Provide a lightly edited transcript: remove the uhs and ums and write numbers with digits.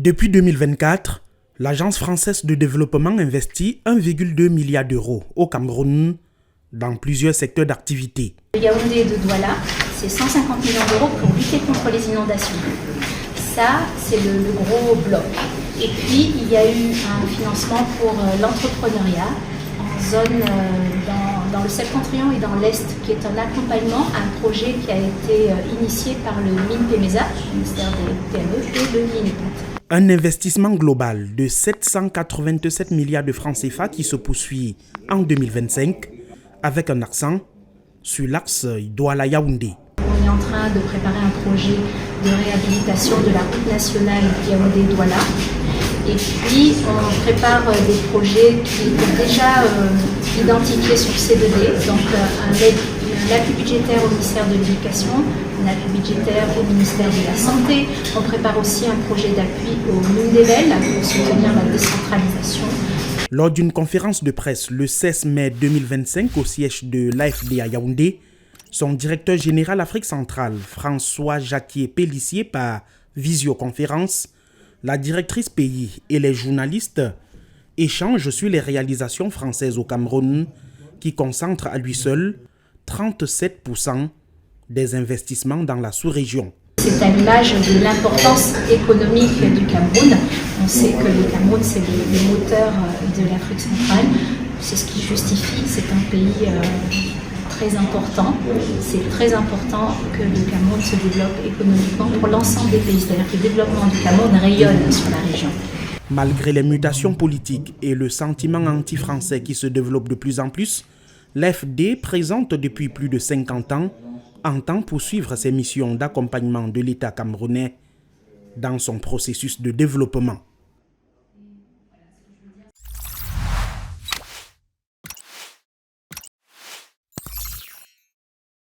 Depuis 2024, l'Agence française de développement investit 1,2 milliard d'euros au Cameroun dans plusieurs secteurs d'activité. Le Yaoundé de Douala, c'est 150 millions d'euros pour lutter contre les inondations. Ça, c'est le gros bloc. Et puis, il y a eu un financement pour l'entrepreneuriat en zone dans le septentrion et dans l'Est, qui est un accompagnement à un projet qui a été initié par le MINPEMESA, le ministère des PME, et le MINEPAT. Un investissement global de 787 milliards de francs CFA qui se poursuit en 2025 avec un accent sur l'axe Douala-Yaoundé. On est en train de préparer un projet de réhabilitation de la route nationale Yaoundé-Douala. Et puis, on prépare des projets qui sont déjà identifiés sur C2D, donc un appui budgétaire au ministère de l'Éducation, un appui budgétaire au ministère de la Santé. On prépare aussi un projet d'appui au MINDEVEL pour soutenir la décentralisation. Lors d'une conférence de presse le 16 mai 2025 au siège de l'AFD à Yaoundé, son directeur général Afrique centrale, François Jacquier-Pellissier, par visioconférence, la directrice pays et les journalistes échangent sur les réalisations françaises au Cameroun qui concentrent à lui seul 37% des investissements dans la sous-région. C'est à l'image de l'importance économique du Cameroun. On sait que le Cameroun, c'est le moteur de l'Afrique centrale. C'est ce qui justifie, c'est un pays très important. C'est très important que le Cameroun se développe économiquement pour l'ensemble des pays. C'est-à-dire que le développement du Cameroun rayonne sur la région. Malgré les mutations politiques et le sentiment anti-français qui se développe de plus en plus, l'AFD, présente depuis plus de 50 ans, entend poursuivre ses missions d'accompagnement de l'État camerounais dans son processus de développement.